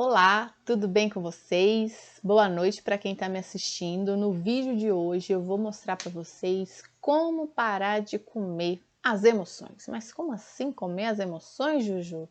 Olá, tudo bem com vocês? Boa noite para quem está me assistindo. No vídeo de hoje eu vou mostrar para vocês como parar de comer as emoções. Mas como assim comer as emoções, Juju?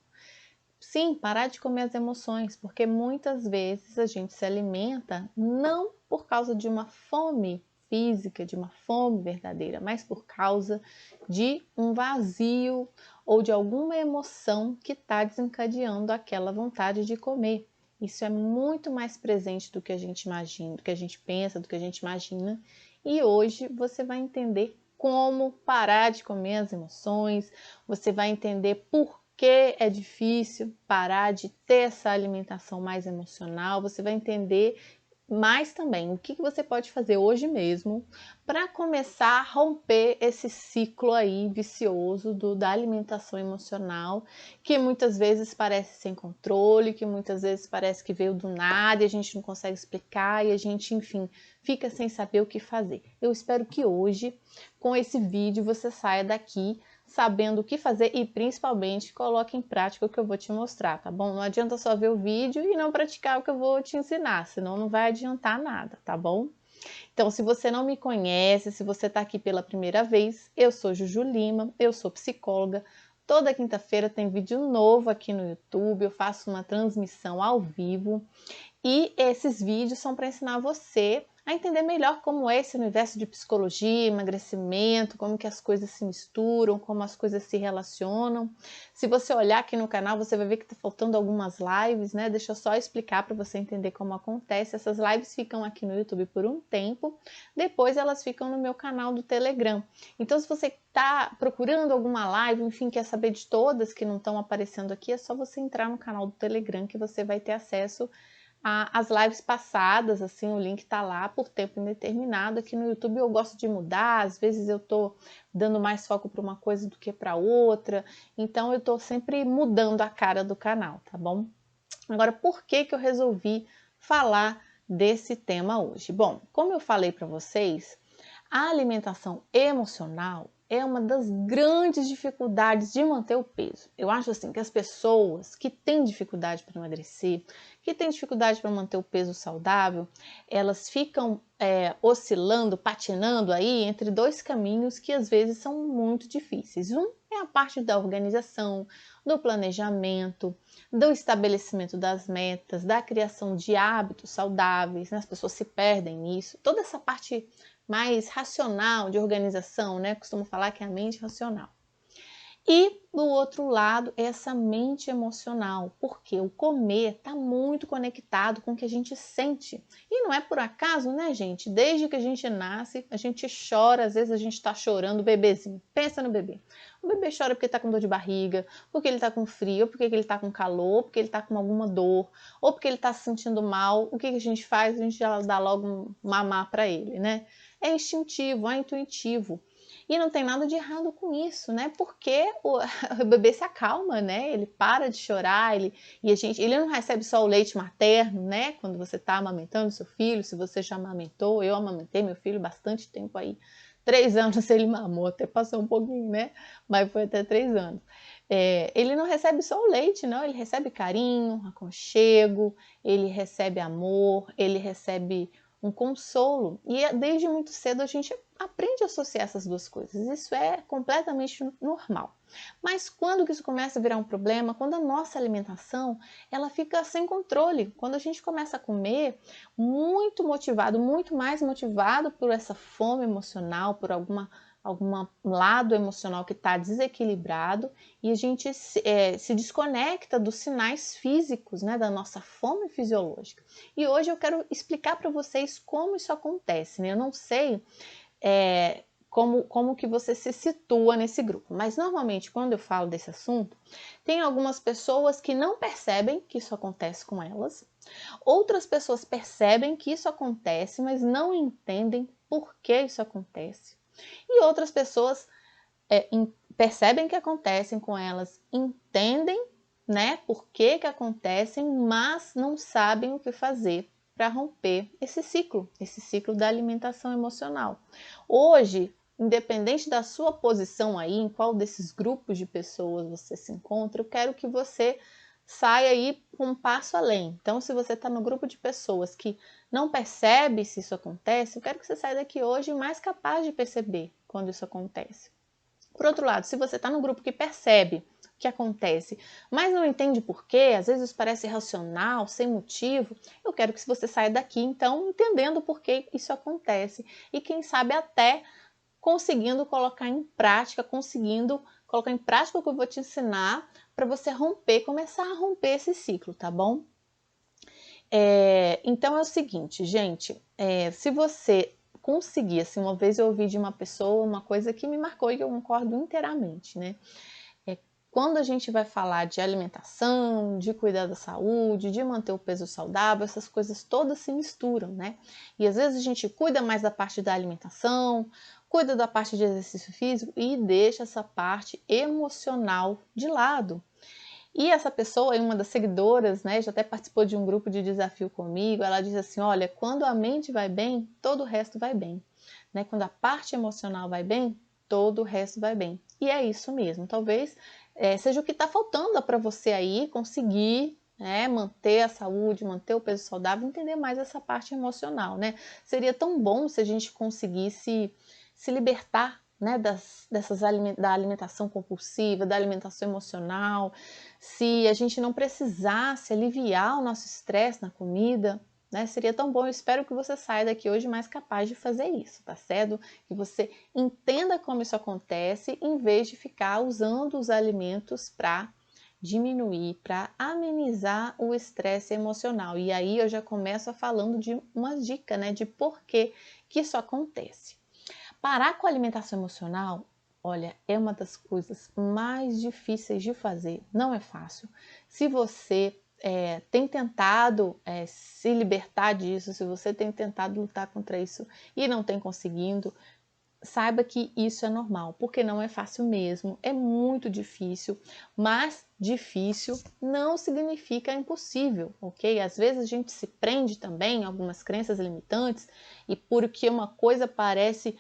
Sim, parar de comer as emoções, porque muitas vezes a gente se alimenta não por causa de uma fome física, de uma fome verdadeira, mas por causa de um vazio ou de alguma emoção que está desencadeando aquela vontade de comer. Isso é muito mais presente do que a gente imagina, do que a gente pensa, do que a gente imagina. E hoje você vai entender como parar de comer as emoções, você vai entender por que é difícil parar de ter essa alimentação mais emocional, você vai entender mais também o que você pode fazer hoje mesmo para começar a romper esse ciclo aí vicioso da alimentação emocional, que muitas vezes parece sem controle, que muitas vezes parece que veio do nada e a gente não consegue explicar e a gente, enfim, fica sem saber o que fazer. Eu espero que hoje, com esse vídeo, você saia daqui sabendo o que fazer e principalmente coloque em prática o que eu vou te mostrar, tá bom? Não adianta só ver o vídeo e não praticar o que eu vou te ensinar, senão não vai adiantar nada, tá bom? Então, se você não me conhece, se você está aqui pela primeira vez, eu sou Juju Lima, eu sou psicóloga. Toda quinta-feira tem vídeo novo aqui no YouTube, eu faço uma transmissão ao vivo e esses vídeos são para ensinar você a entender melhor como é esse universo de psicologia, emagrecimento, como que as coisas se misturam, como as coisas se relacionam. Se você olhar aqui no canal, você vai ver que está faltando algumas lives, né? Deixa eu só explicar para você entender como acontece. Essas lives ficam aqui no YouTube por um tempo, depois elas ficam no meu canal do Telegram. Então, se você está procurando alguma live, enfim, quer saber de todas que não estão aparecendo aqui, é só você entrar no canal do Telegram que você vai ter acesso as lives passadas, assim, o link tá lá por tempo indeterminado. Aqui no YouTube eu gosto de mudar, às vezes eu tô dando mais foco para uma coisa do que para outra, então eu tô sempre mudando a cara do canal, tá bom? Agora, por que que eu resolvi falar desse tema hoje? Bom, como eu falei para vocês, a alimentação emocional é uma das grandes dificuldades de manter o peso. Eu acho assim que as pessoas que têm dificuldade para emagrecer, que têm dificuldade para manter o peso saudável, elas ficam oscilando, patinando aí entre dois caminhos que às vezes são muito difíceis. Um é a parte da organização, do planejamento, do estabelecimento das metas, da criação de hábitos saudáveis, né? As pessoas se perdem nisso. Toda essa parte mais racional de organização, né? Costumo falar que é a mente racional. E do outro lado, essa mente emocional, porque o comer está muito conectado com o que a gente sente. E não é por acaso, né, gente? Desde que a gente nasce, a gente chora, às vezes a gente está chorando, o bebezinho. Pensa no bebê. O bebê chora porque está com dor de barriga, porque ele está com frio, porque ele está com calor, porque ele está com alguma dor, ou porque ele está se sentindo mal. O que a gente faz? A gente já dá logo um mamar para ele, né? É instintivo, é intuitivo. E não tem nada de errado com isso, né? Porque o bebê se acalma, né? Ele para de chorar, ele não recebe só o leite materno, né? Quando você está amamentando seu filho, se você já amamentou, eu amamentei meu filho bastante tempo aí. 3 anos ele mamou, até passou um pouquinho, né? Mas foi até 3 anos. Ele não recebe só o leite, não, ele recebe carinho, aconchego, ele recebe amor, ele recebe um consolo. E desde muito cedo a gente aprende a associar essas duas coisas. Isso é completamente normal. Mas quando que isso começa a virar um problema? Quando a nossa alimentação ela fica sem controle. Quando a gente começa a comer muito motivado, muito mais motivado por essa fome emocional, por algum lado emocional que está desequilibrado e a gente se desconecta dos sinais físicos, né, da nossa fome fisiológica. E hoje eu quero explicar para vocês como isso acontece, né? Eu não sei como que você se situa nesse grupo, mas normalmente quando eu falo desse assunto, tem algumas pessoas que não percebem que isso acontece com elas, outras pessoas percebem que isso acontece, mas não entendem por que isso acontece. E outras pessoas percebem que acontecem com elas, entendem, né, por que acontecem, mas não sabem o que fazer para romper esse ciclo da alimentação emocional. Hoje, independente da sua posição aí, em qual desses grupos de pessoas você se encontra, eu quero que você sai aí um passo além. Então, se você está no grupo de pessoas que não percebe se isso acontece, eu quero que você saia daqui hoje mais capaz de perceber quando isso acontece. Por outro lado, se você está no grupo que percebe o que acontece, mas não entende por quê, às vezes parece irracional, sem motivo, eu quero que você saia daqui, então, entendendo por que isso acontece e quem sabe até conseguindo colocar em prática, conseguindo colocar em prática o que eu vou te ensinar para você romper, começar a romper esse ciclo, tá bom? Então é o seguinte, gente, se você conseguir, assim, uma vez eu ouvi de uma pessoa uma coisa que me marcou e que eu concordo inteiramente, né? Quando a gente vai falar de alimentação, de cuidar da saúde, de manter o peso saudável, essas coisas todas se misturam, né? E às vezes a gente cuida mais da parte da alimentação, cuida da parte de exercício físico e deixa essa parte emocional de lado. E essa pessoa, uma das seguidoras, né, já até participou de um grupo de desafio comigo, ela diz assim, olha, quando a mente vai bem, todo o resto vai bem. Né? Quando a parte emocional vai bem, todo o resto vai bem. E é isso mesmo, talvez seja o que está faltando para você aí conseguir manter a saúde, manter o peso saudável, entender mais essa parte emocional, né? Seria tão bom se a gente conseguisse se libertar, né, da alimentação compulsiva, da alimentação emocional, se a gente não precisasse aliviar o nosso estresse na comida, né? Seria tão bom. Eu espero que você saia daqui hoje mais capaz de fazer isso, tá certo? Que você entenda como isso acontece, em vez de ficar usando os alimentos para diminuir, para amenizar o estresse emocional. E aí eu já começo falando de uma dica, né, de por que isso acontece. Parar com a alimentação emocional, olha, é uma das coisas mais difíceis de fazer, não é fácil. Se você tem tentado se libertar disso, se você tem tentado lutar contra isso e não tem conseguindo, saiba que isso é normal, porque não é fácil mesmo, é muito difícil, mas difícil não significa impossível, ok? Às vezes a gente se prende também em algumas crenças limitantes e porque uma coisa parece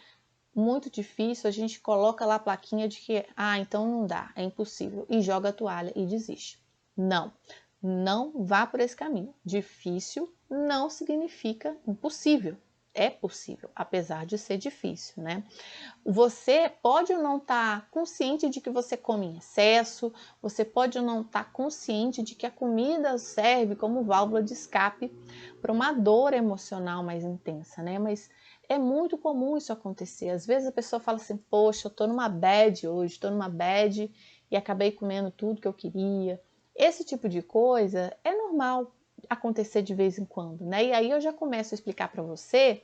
muito difícil, a gente coloca lá a plaquinha de que, então não dá, é impossível, e joga a toalha e desiste. Não, não vá por esse caminho. Difícil não significa impossível. É possível, apesar de ser difícil, né? Você pode ou não estar consciente de que você come em excesso, você pode ou não estar consciente de que a comida serve como válvula de escape para uma dor emocional mais intensa, né? Mas é muito comum isso acontecer. Às vezes a pessoa fala assim, poxa, eu tô numa bad hoje, tô numa bad e acabei comendo tudo que eu queria. Esse tipo de coisa é normal acontecer de vez em quando, né? E aí eu já começo a explicar para você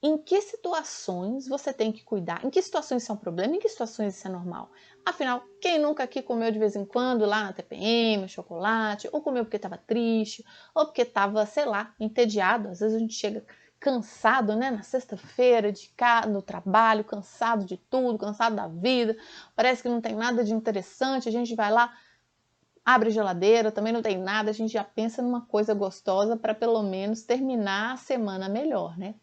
em que situações você tem que cuidar, em que situações isso é um problema, em que situações isso é normal. Afinal, quem nunca aqui comeu de vez em quando lá na TPM, chocolate, ou comeu porque estava triste, ou porque estava, sei lá, entediado. Às vezes a gente chega cansado, né, na sexta-feira, no trabalho, cansado de tudo, cansado da vida, parece que não tem nada de interessante, a gente vai lá, abre a geladeira, também não tem nada, a gente já pensa numa coisa gostosa para pelo menos terminar a semana melhor, né?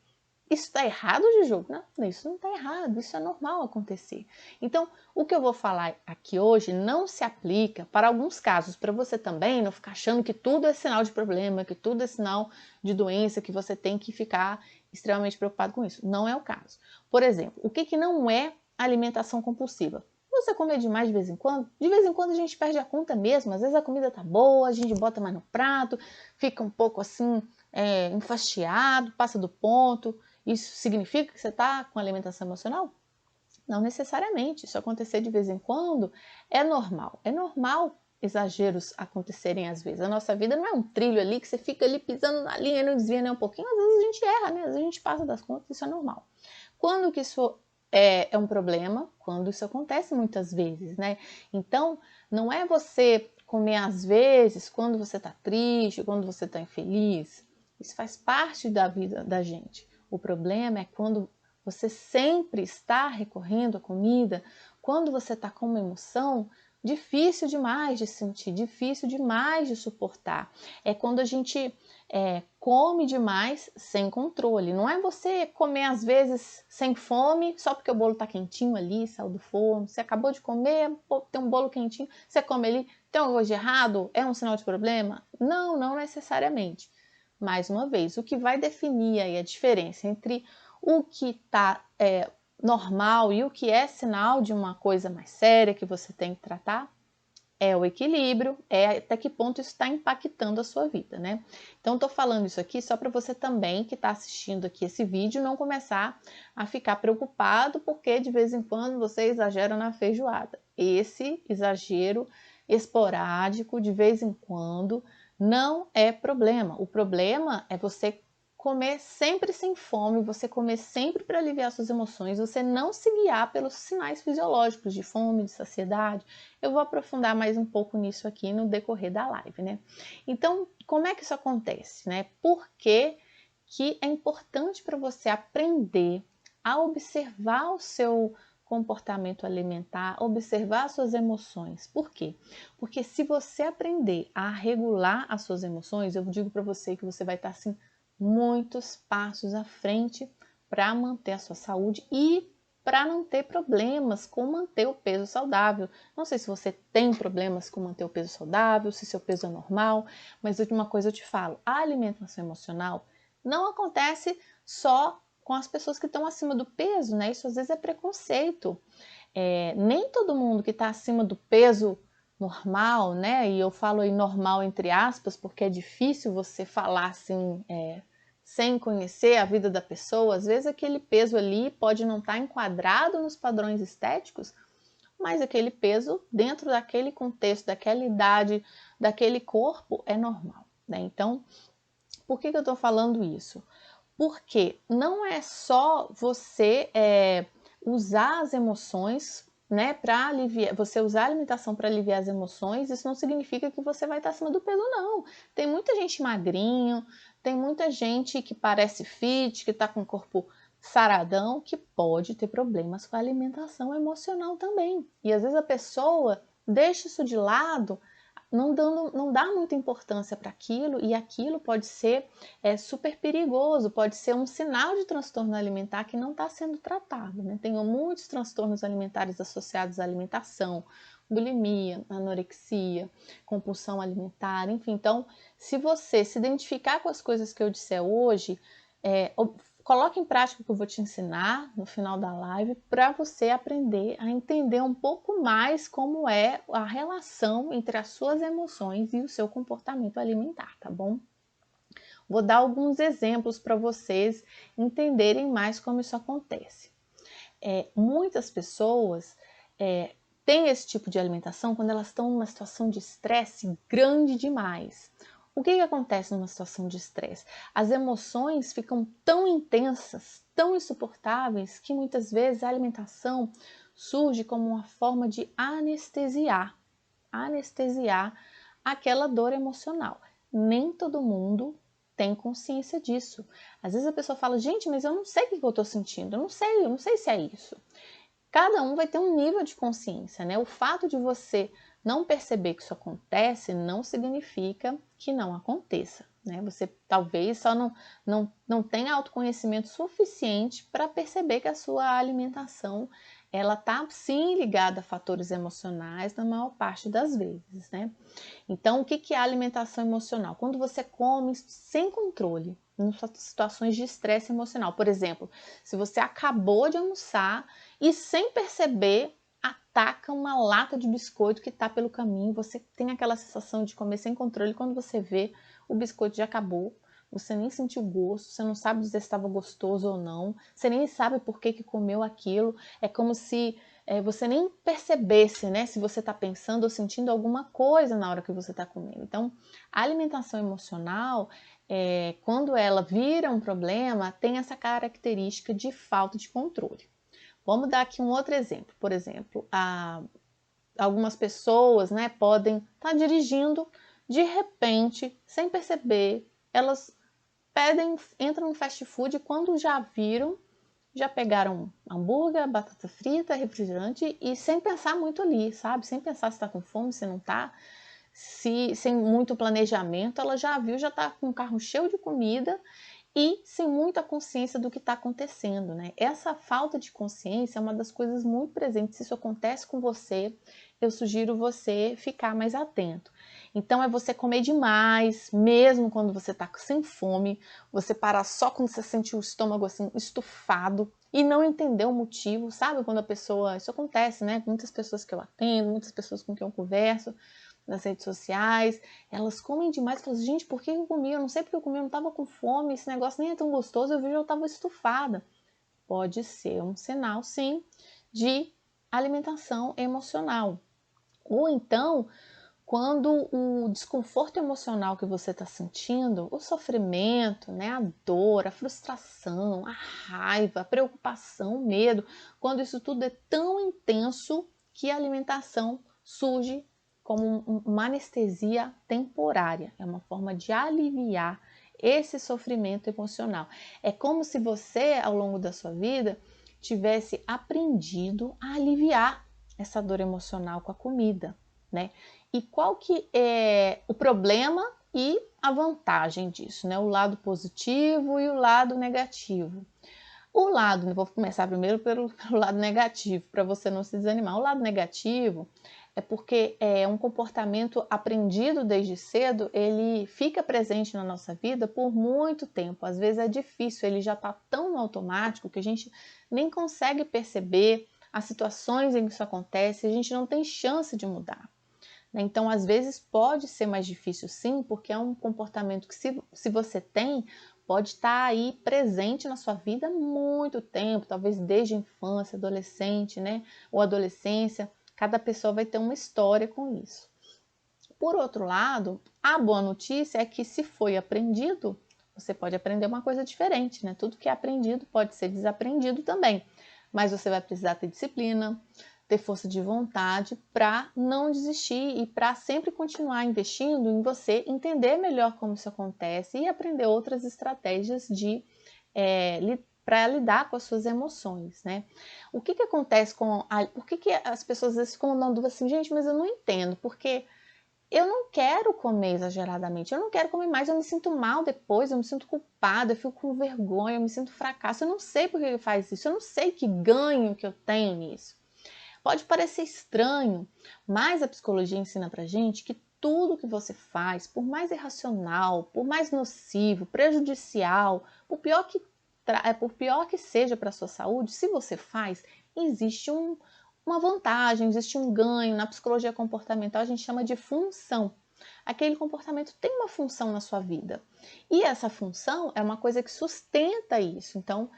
Isso está errado, Juju? Não, isso não está errado, isso é normal acontecer. Então, o que eu vou falar aqui hoje não se aplica para alguns casos, para você também não ficar achando que tudo é sinal de problema, que tudo é sinal de doença, que você tem que ficar extremamente preocupado com isso. Não é o caso. Por exemplo, o que não é alimentação compulsiva? Você comer demais de vez em quando? De vez em quando a gente perde a conta mesmo, às vezes a comida tá boa, a gente bota mais no prato, fica um pouco assim, enfastiado, passa do ponto. Isso significa que você está com alimentação emocional? Não necessariamente. Isso acontecer de vez em quando é normal. É normal exageros acontecerem às vezes. A nossa vida não é um trilho ali que você fica ali pisando na linha e não desvia nem um pouquinho. Às vezes a gente erra, né? Às vezes a gente passa das contas, isso é normal. Quando que isso é um problema? Quando isso acontece muitas vezes, né? Então, não é você comer às vezes quando você está triste, quando você está infeliz. Isso faz parte da vida da gente. O problema é quando você sempre está recorrendo à comida, quando você está com uma emoção difícil demais de sentir, difícil demais de suportar. É quando a gente come demais sem controle. Não é você comer às vezes sem fome, só porque o bolo está quentinho ali, saiu do forno, você acabou de comer, tem um bolo quentinho, você come ali, tem alguma coisa de errado? É um sinal de problema? Não, não necessariamente. Mais uma vez, o que vai definir aí a diferença entre o que está normal e o que é sinal de uma coisa mais séria que você tem que tratar é o equilíbrio, é até que ponto isso está impactando a sua vida, né? Então, estou falando isso aqui só para você também, que está assistindo aqui esse vídeo, não começar a ficar preocupado porque de vez em quando você exagera na feijoada. Esse exagero esporádico, de vez em quando, não é problema. O problema é você comer sempre sem fome, você comer sempre para aliviar suas emoções, você não se guiar pelos sinais fisiológicos de fome, de saciedade. Eu vou aprofundar mais um pouco nisso aqui no decorrer da live, né? Então, como é que isso acontece, né? Por que é importante para você aprender a observar o seu comportamento alimentar, observar suas emoções. Por quê? Porque se você aprender a regular as suas emoções, eu digo para você que você vai estar assim muitos passos à frente para manter a sua saúde e para não ter problemas com manter o peso saudável. Não sei se você tem problemas com manter o peso saudável, se seu peso é normal, mas uma coisa eu te falo, a alimentação emocional não acontece só com as pessoas que estão acima do peso, né? Isso às vezes é preconceito. Nem todo mundo que está acima do peso normal, né? E eu falo aí normal entre aspas, porque é difícil você falar assim, sem conhecer a vida da pessoa. Às vezes aquele peso ali pode não estar enquadrado nos padrões estéticos, mas aquele peso dentro daquele contexto, daquela idade, daquele corpo é normal, né? Então, por que eu estou falando isso? Porque não é só você usar as emoções, né, para aliviar, você usar a alimentação para aliviar as emoções, isso não significa que você vai estar acima do peso, não. Tem muita gente magrinho, tem muita gente que parece fit, que está com o corpo saradão, que pode ter problemas com a alimentação emocional também. E às vezes a pessoa deixa isso de lado, não dá muita importância para aquilo, e aquilo pode ser super perigoso, pode ser um sinal de transtorno alimentar que não está sendo tratado, né? Tem muitos transtornos alimentares associados à alimentação, bulimia, anorexia, compulsão alimentar, enfim. Então, se você se identificar com as coisas que eu disser hoje, coloque em prática o que eu vou te ensinar no final da live para você aprender a entender um pouco mais como é a relação entre as suas emoções e o seu comportamento alimentar, tá bom? Vou dar alguns exemplos para vocês entenderem mais como isso acontece. Muitas pessoas têm esse tipo de alimentação quando elas estão numa situação de estresse grande demais. O que acontece numa situação de estresse? As emoções ficam tão intensas, tão insuportáveis, que muitas vezes a alimentação surge como uma forma de anestesiar aquela dor emocional. Nem todo mundo tem consciência disso. Às vezes a pessoa fala, gente, mas eu não sei o que eu estou sentindo, eu não sei se é isso. Cada um vai ter um nível de consciência, né? O fato de você não perceber que isso acontece não significa que não aconteça, né? Você talvez só não tenha autoconhecimento suficiente para perceber que a sua alimentação ela tá sim ligada a fatores emocionais na maior parte das vezes, né? Então, o que é a alimentação emocional? Quando você come sem controle, em situações de estresse emocional. Por exemplo, se você acabou de almoçar e sem perceber ataca uma lata de biscoito que está pelo caminho, você tem aquela sensação de comer sem controle, quando você vê o biscoito já acabou, você nem sentiu gosto, você não sabe dizer se estava gostoso ou não, você nem sabe por que comeu aquilo, é como se você nem percebesse, né, se você está pensando ou sentindo alguma coisa na hora que você está comendo. Então, a alimentação emocional, quando ela vira um problema, tem essa característica de falta de controle. Vamos dar aqui um outro exemplo. Por exemplo, algumas pessoas, né, podem estar dirigindo, de repente, sem perceber, elas entram no fast food e quando já viram, já pegaram hambúrguer, batata frita, refrigerante e sem pensar muito ali, sabe? Sem pensar se tá com fome, se não tá. Sem muito planejamento, ela já viu, já tá com o carro cheio de comida e sem muita consciência do que está acontecendo, né? Essa falta de consciência é uma das coisas muito presentes. Se isso acontece com você, eu sugiro você ficar mais atento. Então, é você comer demais, mesmo quando você está sem fome, você parar só quando você sente o estômago assim estufado e não entender o motivo, sabe? Quando a pessoa, isso acontece, né? Muitas pessoas que eu atendo, muitas pessoas com quem eu converso nas redes sociais, elas comem demais, falam, gente, por que eu comi? Eu não sei porque eu comi, eu não estava com fome, esse negócio nem é tão gostoso, eu vi que eu estava estufada. Pode ser um sinal, sim, de alimentação emocional. Ou então, quando o desconforto emocional que você está sentindo, o sofrimento, né, a dor, a frustração, a raiva, a preocupação, o medo, quando isso tudo é tão intenso que a alimentação surge como uma anestesia temporária, é uma forma de aliviar esse sofrimento emocional. É como se você, ao longo da sua vida, tivesse aprendido a aliviar essa dor emocional com a comida, né? E qual que é o problema e a vantagem disso, né? O lado positivo e o lado negativo. O lado, vou começar primeiro pelo lado negativo, para você não se desanimar. O lado negativo é porque é um comportamento aprendido desde cedo, ele fica presente na nossa vida por muito tempo. Às vezes é difícil, ele já está tão automático que a gente nem consegue perceber as situações em que isso acontece, a gente não tem chance de mudar. Então, às vezes pode ser mais difícil sim, porque é um comportamento que se você tem, pode estar aí presente na sua vida há muito tempo, talvez desde a infância, adolescente, né? Ou adolescência, cada pessoa vai ter uma história com isso. Por outro lado, a boa notícia é que se foi aprendido, você pode aprender uma coisa diferente, né? Tudo que é aprendido pode ser desaprendido também, mas você vai precisar ter disciplina, ter força de vontade para não desistir e para sempre continuar investindo em você, entender melhor como isso acontece e aprender outras estratégias para lidar com as suas emoções, né? O que acontece por que as pessoas às vezes ficam na dúvida assim, gente, mas eu não entendo, porque eu não quero comer exageradamente, eu não quero comer mais, eu me sinto mal depois, eu me sinto culpada, eu fico com vergonha, eu me sinto fracasso, eu não sei por que ele faz isso, eu não sei que ganho que eu tenho nisso. Pode parecer estranho, mas a psicologia ensina pra gente que tudo que você faz, por mais irracional, por mais nocivo, prejudicial, por pior que seja para a sua saúde, se você faz, existe uma vantagem, existe um ganho. Na psicologia comportamental a gente chama de função. Aquele comportamento tem uma função na sua vida. E essa função é uma coisa que sustenta isso. Então,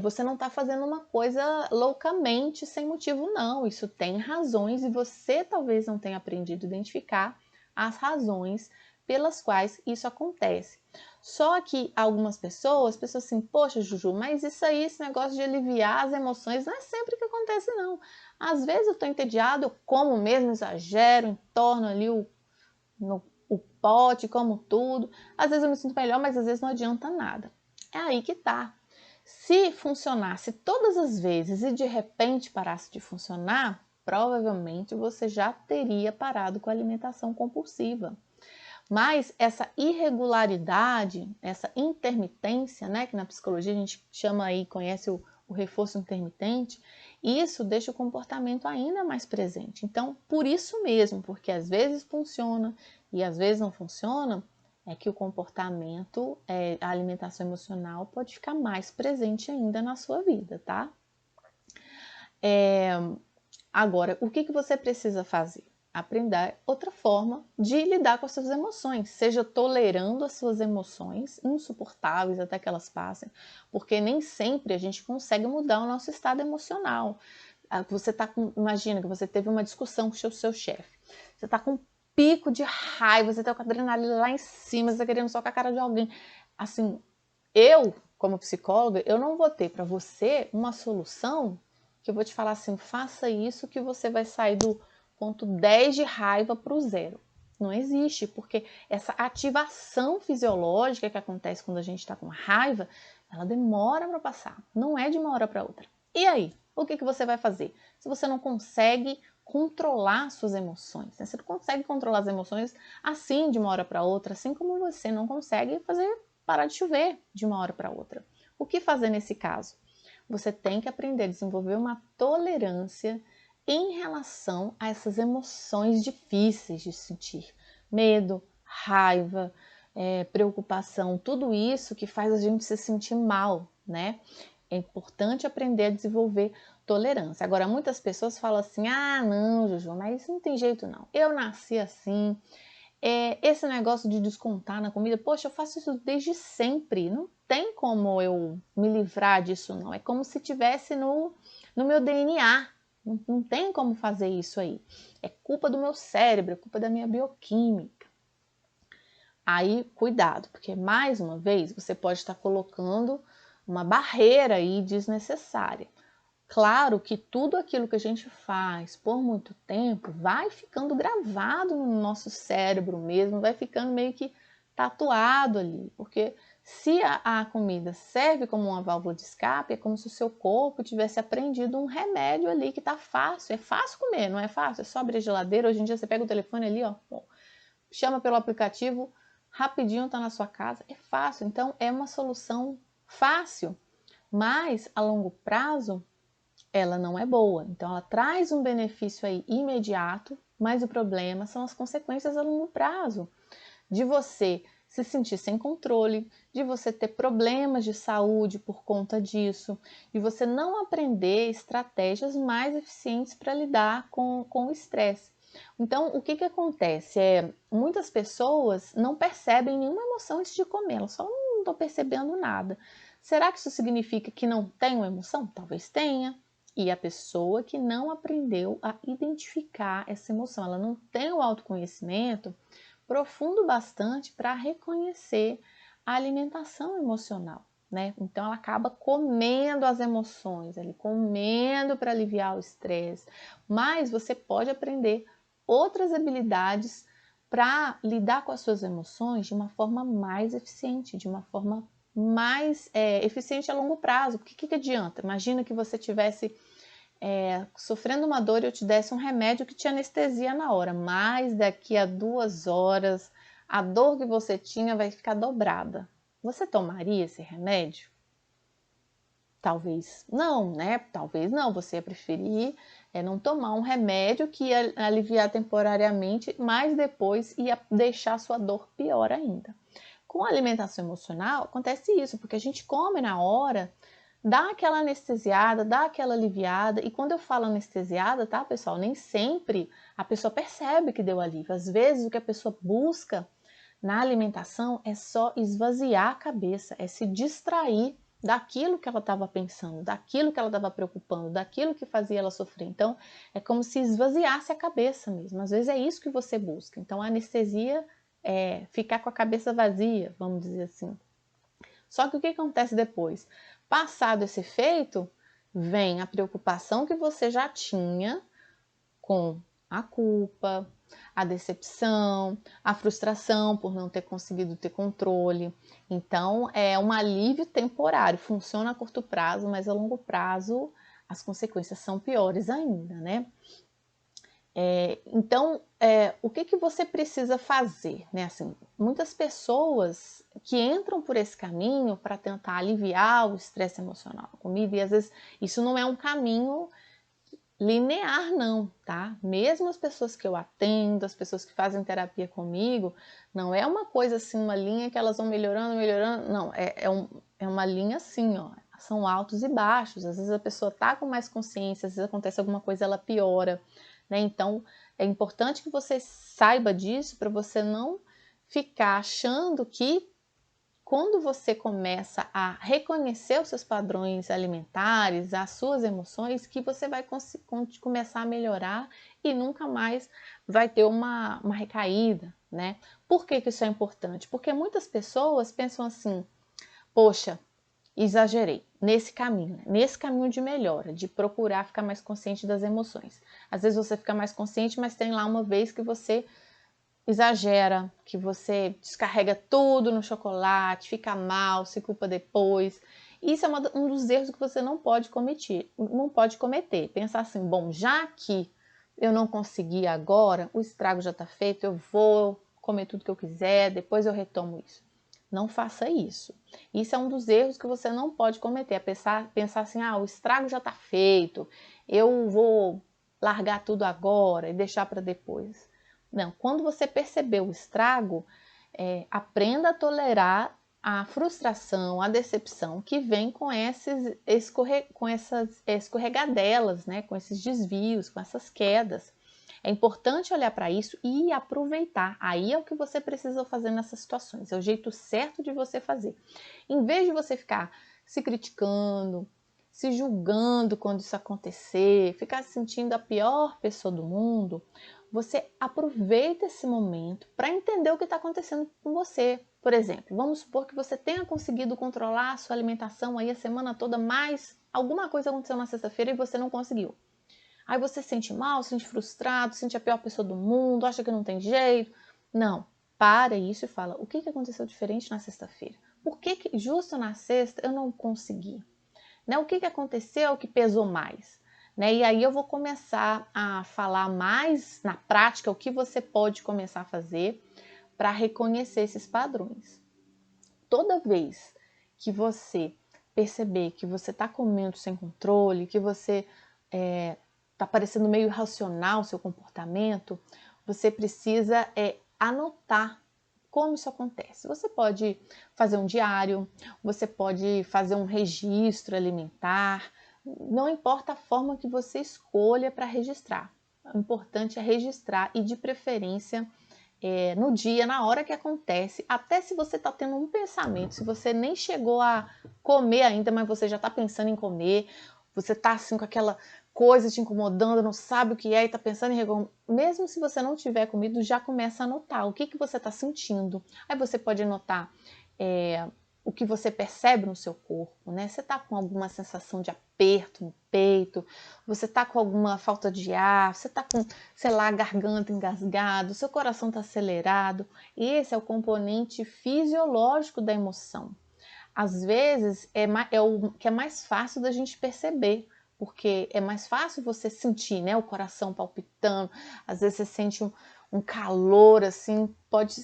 você não está fazendo uma coisa loucamente, sem motivo, não. Isso tem razões e você talvez não tenha aprendido a identificar as razões pelas quais isso acontece. Só que algumas pessoas assim, poxa, Juju, mas isso aí, esse negócio de aliviar as emoções, não é sempre que acontece, não. Às vezes eu estou entediado, eu como mesmo, exagero, entorno ali o pote, como tudo. Às vezes eu me sinto melhor, mas às vezes não adianta nada. É aí que tá. Se funcionasse todas as vezes e de repente parasse de funcionar, provavelmente você já teria parado com a alimentação compulsiva. Mas essa irregularidade, essa intermitência, né, que na psicologia a gente chama aí, conhece o reforço intermitente, isso deixa o comportamento ainda mais presente. Então, por isso mesmo, porque às vezes funciona e às vezes não funciona, é que o comportamento, a alimentação emocional pode ficar mais presente ainda na sua vida, tá? Agora, o que você precisa fazer? Aprender outra forma de lidar com as suas emoções, seja tolerando as suas emoções insuportáveis até que elas passem, porque nem sempre a gente consegue mudar o nosso estado emocional. Imagina que você teve uma discussão com o seu chefe, você está com um pico de raiva, você está com a adrenalina lá em cima, você está querendo socar a cara de alguém. Assim, eu, como psicóloga, eu não vou ter para você uma solução que eu vou te falar assim, faça isso que você vai sair do ponto 10 de raiva para o 0. Não existe, porque essa ativação fisiológica que acontece quando a gente está com raiva, ela demora para passar, não é de uma hora para outra. E aí, o que você vai fazer? Se você não consegue controlar suas emoções, né? Você não consegue controlar as emoções assim de uma hora para outra, assim como você não consegue fazer parar de chover de uma hora para outra. O que fazer nesse caso? Você tem que aprender a desenvolver uma tolerância em relação a essas emoções difíceis de sentir. Medo, raiva, preocupação, tudo isso que faz a gente se sentir mal, né? É importante aprender a desenvolver tolerância. Agora, muitas pessoas falam assim, ah, não, Juju, mas isso não tem jeito não. Eu nasci assim, esse negócio de descontar na comida, poxa, eu faço isso desde sempre, não tem como eu me livrar disso não. É como se tivesse no meu DNA, não tem como fazer isso aí. É culpa do meu cérebro, é culpa da minha bioquímica. Aí, cuidado, porque mais uma vez você pode estar colocando uma barreira aí desnecessária. Claro que tudo aquilo que a gente faz por muito tempo vai ficando gravado no nosso cérebro mesmo, vai ficando meio que tatuado ali, porque se a comida serve como uma válvula de escape, é como se o seu corpo tivesse aprendido um remédio ali que tá fácil, é fácil comer, não é fácil? É só abrir a geladeira, hoje em dia você pega o telefone ali, ó, chama pelo aplicativo, rapidinho tá na sua casa, é fácil, então é uma solução fácil, mas a longo prazo ela não é boa. Então ela traz um benefício aí imediato, mas o problema são as consequências a longo prazo, de você se sentir sem controle, de você ter problemas de saúde por conta disso, de você não aprender estratégias mais eficientes para lidar com o estresse. Então, o que acontece? Muitas pessoas não percebem nenhuma emoção antes de comer, elas só não estão percebendo nada. Será que isso significa que não tem uma emoção? Talvez tenha. E a pessoa que não aprendeu a identificar essa emoção, ela não tem o autoconhecimento profundo bastante para reconhecer a alimentação emocional, né? Então ela acaba comendo as emoções, ali, comendo para aliviar o estresse. Mas você pode aprender outras habilidades para lidar com as suas emoções de uma forma mais eficiente, de uma forma mais eficiente a longo prazo. Porque que adianta? Imagina que você tivesse sofrendo uma dor e eu te desse um remédio que te anestesia na hora, mas daqui a 2 horas a dor que você tinha vai ficar dobrada. Você tomaria esse remédio? Talvez não, né? Talvez não. Você ia preferir não tomar um remédio que ia aliviar temporariamente, mas depois ia deixar a sua dor pior ainda. Com a alimentação emocional acontece isso, porque a gente come na hora, dá aquela anestesiada, dá aquela aliviada, e quando eu falo anestesiada, tá, pessoal, nem sempre a pessoa percebe que deu alívio. Às vezes o que a pessoa busca na alimentação é só esvaziar a cabeça, é se distrair daquilo que ela estava pensando, daquilo que ela estava preocupando, daquilo que fazia ela sofrer. Então, é como se esvaziasse a cabeça mesmo. Às vezes é isso que você busca. Então, a anestesia é ficar com a cabeça vazia, vamos dizer assim. Só que o que acontece depois? Passado esse efeito, vem a preocupação que você já tinha com a culpa, a decepção, a frustração por não ter conseguido ter controle. Então, é um alívio temporário, funciona a curto prazo, mas a longo prazo as consequências são piores ainda, né? Então, o que você precisa fazer, né? Assim, muitas pessoas que entram por esse caminho para tentar aliviar o estresse emocional com comida, e às vezes isso não é um caminho linear não, tá? Mesmo as pessoas que eu atendo, as pessoas que fazem terapia comigo, não é uma coisa assim, uma linha que elas vão melhorando, não, é uma linha assim, ó, são altos e baixos, às vezes a pessoa tá com mais consciência, às vezes acontece alguma coisa, ela piora, né? Então, é importante que você saiba disso para você não ficar achando que quando você começa a reconhecer os seus padrões alimentares, as suas emoções, que você vai começar a melhorar e nunca mais vai ter uma recaída, né? Por que isso é importante? Porque muitas pessoas pensam assim, poxa, exagerei nesse caminho de melhora, de procurar ficar mais consciente das emoções. Às vezes você fica mais consciente, mas tem lá uma vez que você exagera, que você descarrega tudo no chocolate, fica mal, se culpa depois. Isso é um dos erros que você não pode cometer. Pensar assim, bom, já que eu não consegui agora, o estrago já está feito, eu vou comer tudo que eu quiser, depois eu retomo isso. Não faça isso. Isso é um dos erros que você não pode cometer, é pensar assim, o estrago já está feito, eu vou largar tudo agora e deixar para depois. Não, quando você perceber o estrago, aprenda a tolerar a frustração, a decepção que vem com essas escorregadelas, né? Com esses desvios, com essas quedas. É importante olhar para isso e aproveitar. Aí é o que você precisa fazer nessas situações. É o jeito certo de você fazer. Em vez de você ficar se criticando, se julgando quando isso acontecer, ficar se sentindo a pior pessoa do mundo, você aproveita esse momento para entender o que está acontecendo com você. Por exemplo, vamos supor que você tenha conseguido controlar a sua alimentação aí a semana toda, mas alguma coisa aconteceu na sexta-feira e você não conseguiu. Aí você se sente mal, se sente frustrado, se sente a pior pessoa do mundo, acha que não tem jeito. Não, para isso e fala, o que aconteceu diferente na sexta-feira? Por que justo na sexta eu não consegui? Né? O que aconteceu que pesou mais? Né? E aí eu vou começar a falar mais na prática o que você pode começar a fazer para reconhecer esses padrões. Toda vez que você perceber que você está comendo sem controle, que você está parecendo meio irracional o seu comportamento, você precisa anotar como isso acontece. Você pode fazer um diário, você pode fazer um registro alimentar, não importa a forma que você escolha para registrar. O importante é registrar e de preferência no dia, na hora que acontece, até se você está tendo um pensamento, se você nem chegou a comer ainda, mas você já está pensando em comer, você está assim com aquela coisa te incomodando, não sabe o que é e está pensando em comer, mesmo se você não tiver comido, já começa a anotar o que você está sentindo. Aí você pode anotar o que você percebe no seu corpo, né? Você está com alguma sensação de aperto no peito, você está com alguma falta de ar, você está com, sei lá, a garganta engasgada, seu coração está acelerado. Esse é o componente fisiológico da emoção. Às vezes é o que é mais fácil da gente perceber, porque é mais fácil você sentir, né, o coração palpitando, às vezes você sente um calor assim, pode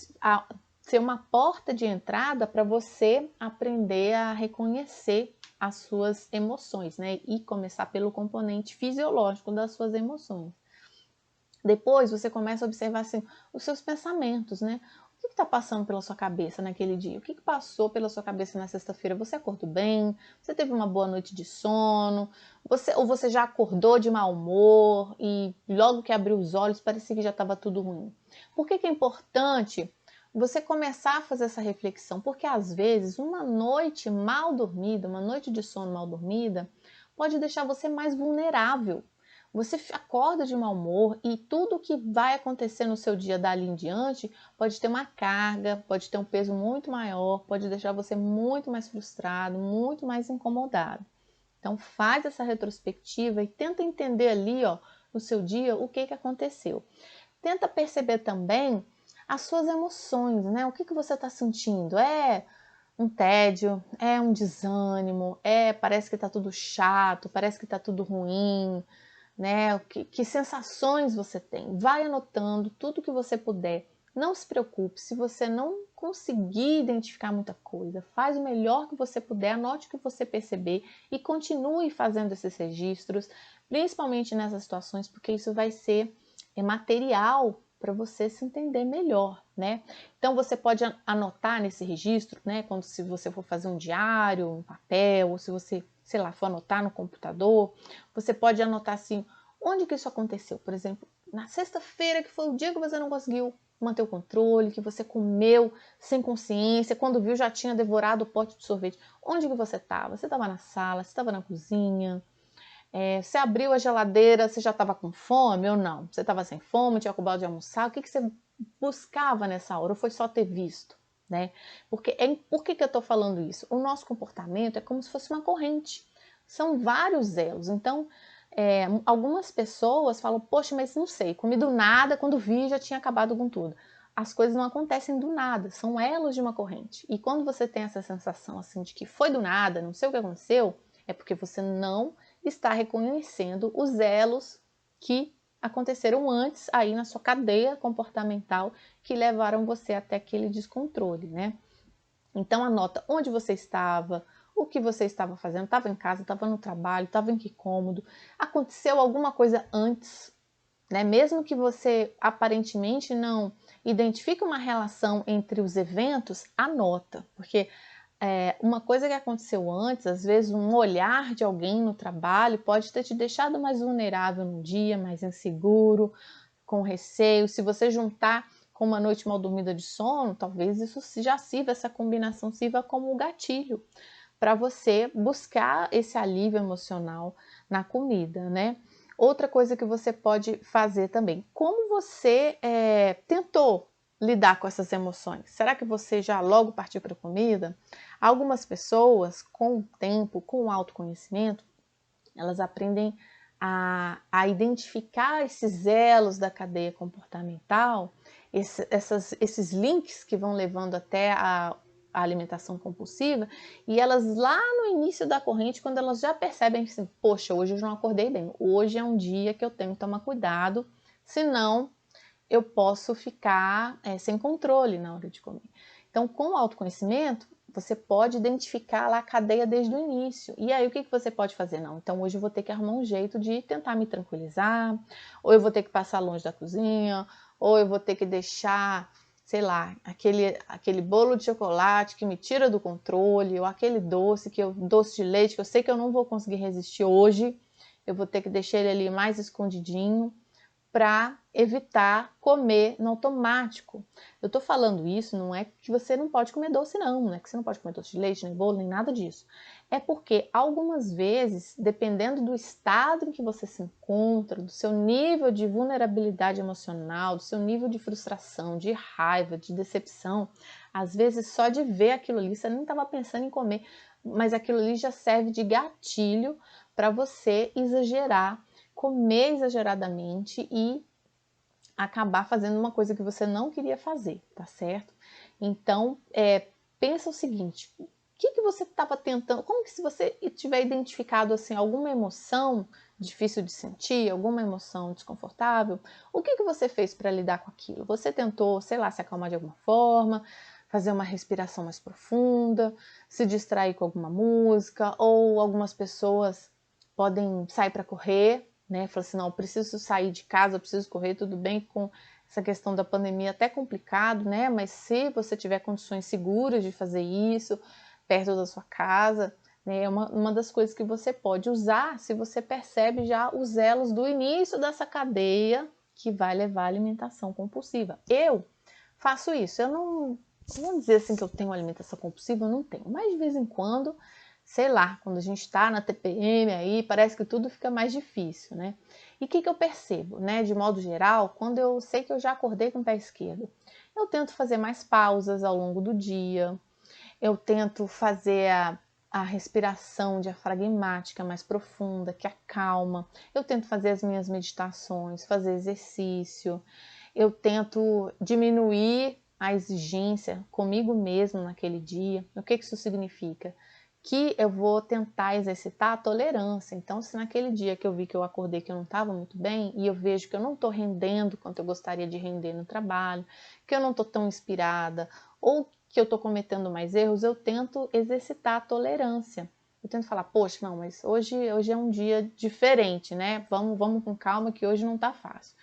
ser uma porta de entrada para você aprender a reconhecer as suas emoções, né, e começar pelo componente fisiológico das suas emoções. Depois você começa a observar assim, os seus pensamentos, né? O que está passando pela sua cabeça naquele dia? O que passou pela sua cabeça na sexta-feira? Você acordou bem? Você teve uma boa noite de sono? Ou você já acordou de mau humor e logo que abriu os olhos parecia que já estava tudo ruim? Por que é importante você começar a fazer essa reflexão? Porque às vezes uma noite mal dormida, uma noite de sono mal dormida, pode deixar você mais vulnerável. Você acorda de mau humor e tudo que vai acontecer no seu dia dali em diante pode ter uma carga, pode ter um peso muito maior, pode deixar você muito mais frustrado, muito mais incomodado. Então faz essa retrospectiva e tenta entender ali, ó, no seu dia o que aconteceu. Tenta perceber também as suas emoções, né? O que você está sentindo? É um tédio, é um desânimo, parece que está tudo chato, parece que está tudo ruim, né? Que sensações você tem. Vai anotando tudo que você puder. Não se preocupe se você não conseguir identificar muita coisa. Faz o melhor que você puder, anote o que você perceber e continue fazendo esses registros, principalmente nessas situações, porque isso vai ser material para você se entender melhor, né? Então você pode anotar nesse registro, né? Se você for fazer um diário, um papel, ou se você, sei lá, for anotar no computador, você pode anotar assim, onde que isso aconteceu? Por exemplo, na sexta-feira, que foi o dia que você não conseguiu manter o controle, que você comeu sem consciência, quando viu já tinha devorado o pote de sorvete. Onde que você estava? Você estava na sala, você estava na cozinha? Você abriu a geladeira, você já estava com fome ou não? Você estava sem fome, tinha acabado de almoçar? O que você buscava nessa hora? Ou foi só ter visto? Né? Por que eu estou falando isso? O nosso comportamento é como se fosse uma corrente. São vários elos. Então, algumas pessoas falam, poxa, mas não sei, comi do nada, quando vi já tinha acabado com tudo. as coisas não acontecem do nada, são elos de uma corrente. E quando você tem essa sensação assim de que foi do nada, não sei o que aconteceu, é porque você não está reconhecendo os elos que aconteceram antes aí na sua cadeia comportamental que levaram você até aquele descontrole, né? Então anota onde você estava, o que você estava fazendo, estava em casa, estava no trabalho, estava em que cômodo, aconteceu alguma coisa antes, né? Mesmo que você aparentemente não identifique uma relação entre os eventos, anota, porque uma coisa que aconteceu antes, às vezes um olhar de alguém no trabalho pode ter te deixado mais vulnerável no dia, mais inseguro, com receio. Se você juntar com uma noite mal dormida de sono, talvez isso já sirva, essa combinação sirva como um gatilho para você buscar esse alívio emocional na comida, né? Outra coisa que você pode fazer também, como você tentou lidar com essas emoções? Será que você já logo partiu para a comida? Algumas pessoas, com o tempo, com o autoconhecimento, elas aprendem a identificar esses elos da cadeia comportamental, esses links que vão levando até a alimentação compulsiva, e elas lá no início da corrente, quando elas já percebem assim, poxa, hoje eu não acordei bem, hoje é um dia que eu tenho que tomar cuidado, senão eu posso ficar sem controle na hora de comer. Então, com o autoconhecimento, você pode identificar lá a cadeia desde o início. E aí, o que você pode fazer? Não, então hoje eu vou ter que arrumar um jeito de tentar me tranquilizar, ou eu vou ter que passar longe da cozinha, ou eu vou ter que deixar, sei lá, aquele bolo de chocolate que me tira do controle, ou aquele doce de leite que eu sei que eu não vou conseguir resistir hoje, eu vou ter que deixar ele ali mais escondidinho, para evitar comer no automático. Eu tô falando isso, não é que você não pode comer doce não é que você não pode comer doce de leite, nem bolo, nem nada disso. É porque algumas vezes, dependendo do estado em que você se encontra, do seu nível de vulnerabilidade emocional, do seu nível de frustração, de raiva, de decepção, às vezes só de ver aquilo ali, você nem estava pensando em comer, mas aquilo ali já serve de gatilho para você exagerar, comer exageradamente e acabar fazendo uma coisa que você não queria fazer, tá certo? Então, pensa o seguinte, o que você estava tentando, como que se você tiver identificado assim alguma emoção difícil de sentir, alguma emoção desconfortável, o que você fez para lidar com aquilo? Você tentou, sei lá, se acalmar de alguma forma, fazer uma respiração mais profunda, se distrair com alguma música, ou algumas pessoas podem sair para correr, né? Fala assim, não, eu preciso sair de casa, eu preciso correr, tudo bem com essa questão da pandemia até complicado, né? Mas se você tiver condições seguras de fazer isso, perto da sua casa, né? É uma das coisas que você pode usar se você percebe já os elos do início dessa cadeia que vai levar à alimentação compulsiva. Eu faço isso, eu não vou dizer assim que eu tenho alimentação compulsiva, eu não tenho, mas de vez em quando, sei lá, quando a gente está na TPM aí, parece que tudo fica mais difícil, né? E o que eu percebo, né? De modo geral, quando eu sei que eu já acordei com o pé esquerdo, eu tento fazer mais pausas ao longo do dia, eu tento fazer a respiração diafragmática mais profunda, que acalma, eu tento fazer as minhas meditações, fazer exercício, eu tento diminuir a exigência comigo mesmo naquele dia. O que isso significa? Que eu vou tentar exercitar a tolerância. Então, se naquele dia que eu vi que eu acordei que eu não estava muito bem e eu vejo que eu não estou rendendo quanto eu gostaria de render no trabalho, que eu não estou tão inspirada ou que eu estou cometendo mais erros, eu tento exercitar a tolerância. Eu tento falar, poxa, não, mas hoje é um dia diferente, né? Vamos com calma que hoje não está fácil.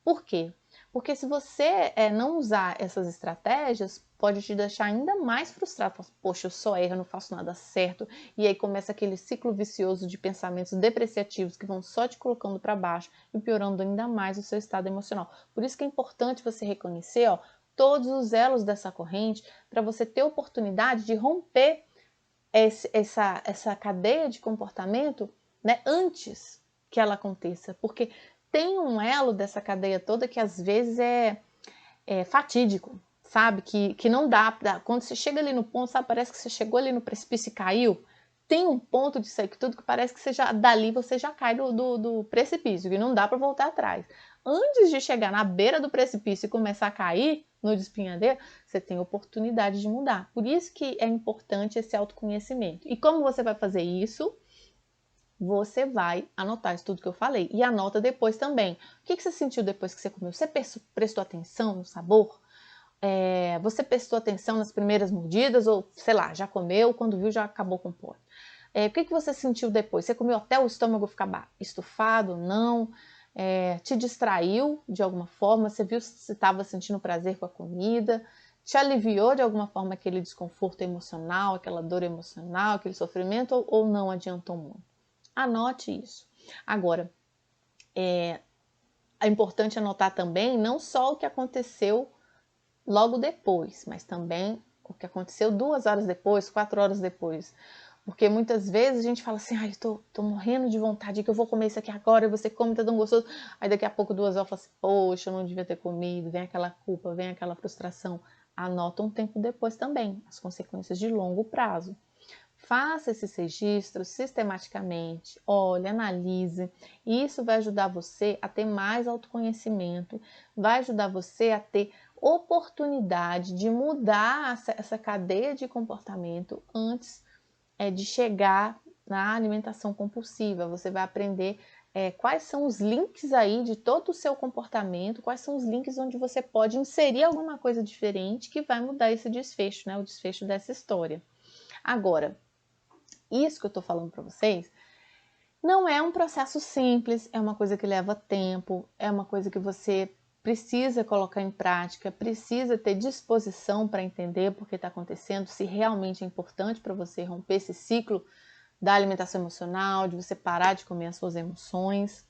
Por quê? Porque se você não usar essas estratégias, pode te deixar ainda mais frustrado. Poxa, eu só erro, eu não faço nada certo. E aí começa aquele ciclo vicioso de pensamentos depreciativos que vão só te colocando para baixo e piorando ainda mais o seu estado emocional. Por isso que é importante você reconhecer todos os elos dessa corrente para você ter oportunidade de romper essa cadeia de comportamento, né, antes que ela aconteça. Porque tem um elo dessa cadeia toda que às vezes é fatídico, sabe? Que não dá, quando você chega ali no ponto, sabe? Parece que você chegou ali no precipício e caiu. Tem um ponto disso aí que tudo que parece que dali você já cai do precipício, que não dá para voltar atrás. antes de chegar na beira do precipício e começar a cair no despenhadeiro, você tem oportunidade de mudar. Por isso que é importante esse autoconhecimento. E como você vai fazer isso? Você vai anotar isso tudo que eu falei. E anota depois também. O que você sentiu depois que você comeu? Você prestou atenção no sabor? Você prestou atenção nas primeiras mordidas? Ou, sei lá, já comeu, quando viu já acabou com o pote? O que você sentiu depois? Você comeu até o estômago ficar estufado? Não? Te distraiu de alguma forma? Você viu se estava sentindo prazer com a comida? Te aliviou de alguma forma aquele desconforto emocional, aquela dor emocional, aquele sofrimento? Ou não adiantou muito? Anote isso. Agora, é importante anotar também não só o que aconteceu logo depois, mas também o que aconteceu 2 horas depois, 4 horas depois. Porque muitas vezes a gente fala assim, ai, tô morrendo de vontade, que eu vou comer isso aqui agora, e você come, tá tão gostoso. Aí daqui a pouco, 2 horas, fala assim, poxa, eu não devia ter comido, vem aquela culpa, vem aquela frustração. Anota um tempo depois também, as consequências de longo prazo. Faça esses registros sistematicamente, olhe, analise, e isso vai ajudar você a ter mais autoconhecimento, vai ajudar você a ter oportunidade de mudar essa cadeia de comportamento antes de chegar na alimentação compulsiva. Você vai aprender quais são os links aí de todo o seu comportamento, quais são os links onde você pode inserir alguma coisa diferente que vai mudar esse desfecho, né? O desfecho dessa história. Agora, isso que eu tô falando para vocês não é um processo simples, é uma coisa que leva tempo, é uma coisa que você precisa colocar em prática, precisa ter disposição para entender por que está acontecendo, se realmente é importante para você romper esse ciclo da alimentação emocional, de você parar de comer as suas emoções.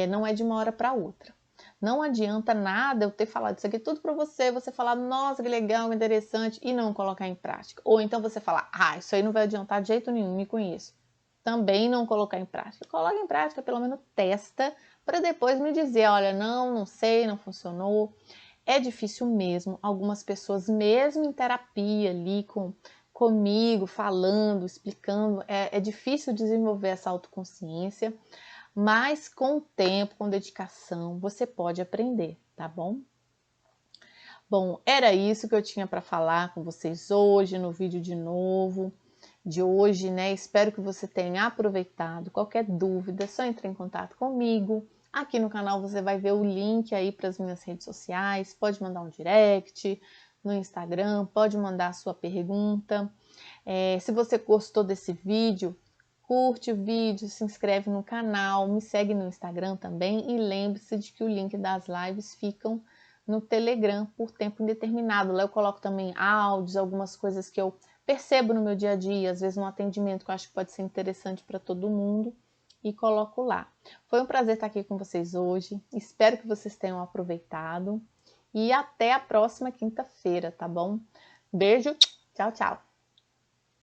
Não é de uma hora para outra. Não adianta nada eu ter falado isso aqui tudo para você, você falar, nossa, que legal, que interessante, e não colocar em prática. Ou então você falar, isso aí não vai adiantar de jeito nenhum, me conheço. Também não colocar em prática. Coloca em prática, pelo menos testa, para depois me dizer, olha, não sei, não funcionou. É difícil mesmo. Algumas pessoas, mesmo em terapia ali comigo, falando, explicando, é difícil desenvolver essa autoconsciência. Mas com o tempo, com dedicação, você pode aprender, tá bom? Bom, era isso que eu tinha para falar com vocês hoje, no vídeo de hoje, né? Espero que você tenha aproveitado. Qualquer dúvida, é só entrar em contato comigo. Aqui no canal você vai ver o link aí para as minhas redes sociais. Pode mandar um direct no Instagram, pode mandar a sua pergunta. Se você gostou desse vídeo, curte o vídeo, se inscreve no canal, me segue no Instagram também e lembre-se de que o link das lives ficam no Telegram por tempo indeterminado. Lá eu coloco também áudios, algumas coisas que eu percebo no meu dia a dia, às vezes um atendimento que eu acho que pode ser interessante para todo mundo e coloco lá. Foi um prazer estar aqui com vocês hoje, espero que vocês tenham aproveitado e até a próxima quinta-feira, tá bom? Beijo, tchau, tchau!